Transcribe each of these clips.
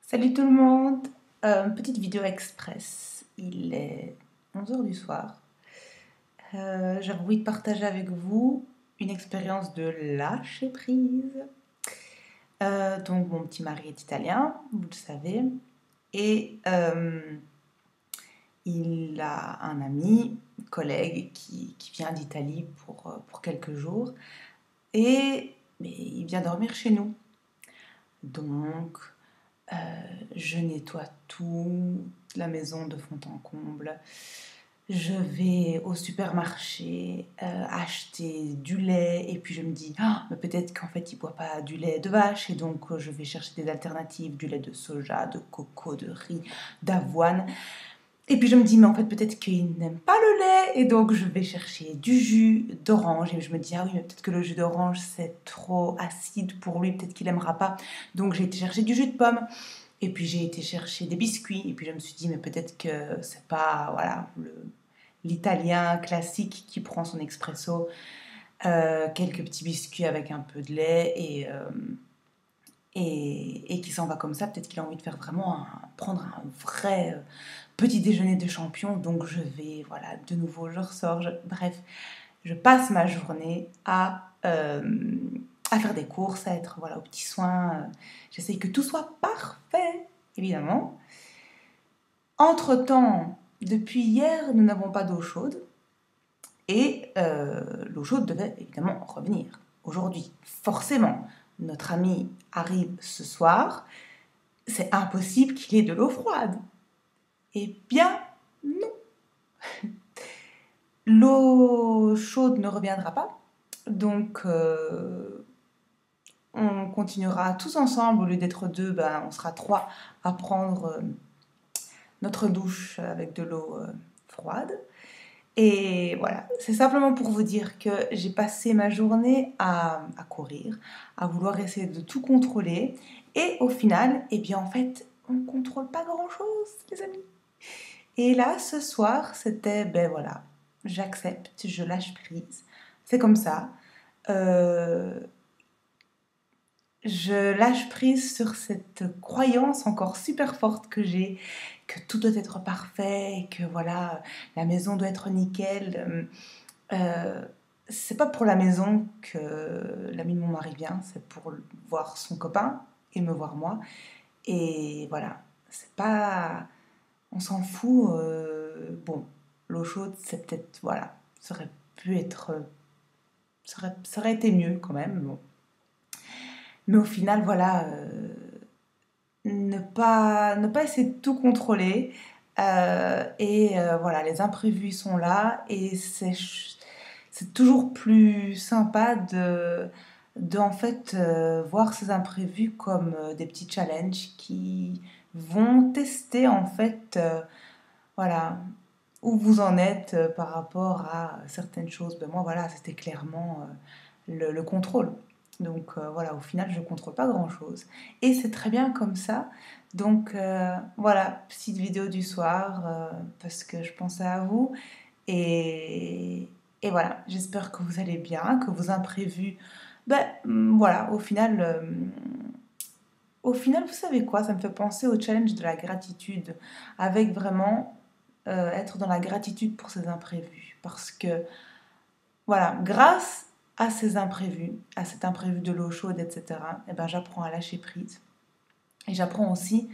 Salut tout le monde. Petite vidéo express. Il est 11 h du soir. J'avais envie de partager avec vous une expérience de lâcher prise. Donc mon petit mari est italien, vous le savez, et il a un ami, collègue qui vient d'Italie pour quelques jours, mais il vient dormir chez nous. Donc je nettoie tout, la maison de fond en comble. Je vais au supermarché acheter du lait et puis je me dis mais peut-être qu'en fait il ne boit pas du lait de vache et donc je vais chercher des alternatives, du lait de soja, de coco, de riz, d'avoine. Et puis je me dis mais en fait peut-être qu'il n'aime pas le lait et donc je vais chercher du jus d'orange et je me dis ah oui mais peut-être que le jus d'orange c'est trop acide pour lui, peut-être qu'il n'aimera pas. Donc j'ai été chercher du jus de pomme. Et puis j'ai été chercher des biscuits, et puis je me suis dit, mais peut-être que c'est pas voilà, l'italien classique qui prend son expresso, quelques petits biscuits avec un peu de lait, et qui s'en va comme ça. Peut-être qu'il a envie de faire vraiment prendre un vrai petit déjeuner de champion. Donc je vais, voilà, de nouveau, je ressors. Bref, je passe ma journée à faire des courses, à être voilà, aux petits soins. J'essaye que tout soit parfait, évidemment. Entre-temps, depuis hier, nous n'avons pas d'eau chaude. Et l'eau chaude devait évidemment revenir aujourd'hui. Forcément, notre ami arrive ce soir. C'est impossible qu'il ait de l'eau froide. Eh bien, non. L'eau chaude ne reviendra pas. Donc, on continuera tous ensemble. Au lieu d'être deux, on sera trois à prendre notre douche avec de l'eau froide. Et voilà, c'est simplement pour vous dire que j'ai passé ma journée à courir, à vouloir essayer de tout contrôler. Et au final, eh bien en fait, on ne contrôle pas grand-chose, les amis. Et là, ce soir, c'était, ben voilà, j'accepte, je lâche prise. C'est comme ça. Euh, je lâche prise sur cette croyance encore super forte que j'ai, que tout doit être parfait, que voilà, la maison doit être nickel. Euh, c'est pas pour la maison que l'ami de mon mari vient, c'est pour voir son copain et me voir moi. Et voilà, c'est pas. On s'en fout. Bon, l'eau chaude, c'est peut-être. Voilà, ça aurait pu être. Ça aurait été mieux quand même. Bon. Mais au final, voilà, ne pas essayer de tout contrôler. Voilà, les imprévus sont là et c'est toujours plus sympa de en fait voir ces imprévus comme des petits challenges qui vont tester en fait voilà où vous en êtes par rapport à certaines choses. Ben moi voilà, c'était clairement le contrôle. Donc voilà, au final, je ne contrôle pas grand-chose. Et c'est très bien comme ça. Donc voilà, petite vidéo du soir, parce que je pensais à vous. Et, et voilà, j'espère que vous allez bien, que vos imprévus... Voilà, au final, vous savez quoi? Ça me fait penser au challenge de la gratitude. Avec vraiment être dans la gratitude pour ces imprévus. Parce que voilà, grâce à ces imprévus, à cet imprévu de l'eau chaude, etc., eh ben, j'apprends à lâcher prise. Et j'apprends aussi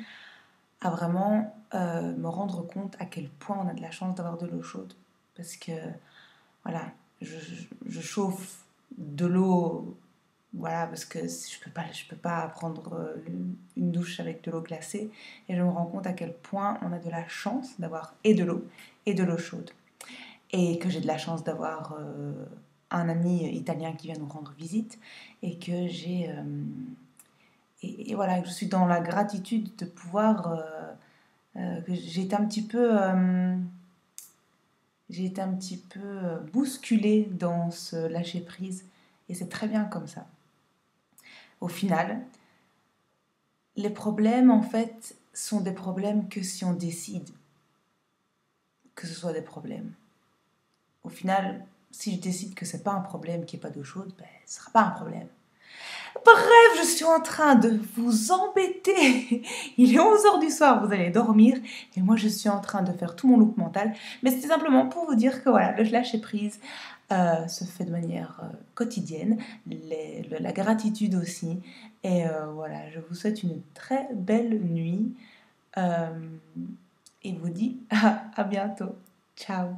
à vraiment me rendre compte à quel point on a de la chance d'avoir de l'eau chaude. Parce que, voilà, je chauffe de l'eau, voilà, parce que je peux pas prendre une douche avec de l'eau glacée. Et je me rends compte à quel point on a de la chance d'avoir et de l'eau et de l'eau chaude. Et que j'ai de la chance d'avoir un ami italien qui vient nous rendre visite et que et voilà, que je suis dans la gratitude de pouvoir que j'ai été un petit peu bousculée dans ce lâcher prise et c'est très bien comme ça. Au final, les problèmes en fait sont des problèmes que si on décide que ce soit des problèmes. Au final, si je décide que c'est pas un problème, qu'il n'y ait pas d'eau chaude, ce sera pas un problème. Bref, je suis en train de vous embêter. Il est 11 h du soir, vous allez dormir. Et moi, je suis en train de faire tout mon loop mental. Mais c'était simplement pour vous dire que voilà, le lâcher prise se fait de manière quotidienne. La gratitude aussi. Et voilà, je vous souhaite une très belle nuit. Euh, et vous dis à bientôt. Ciao.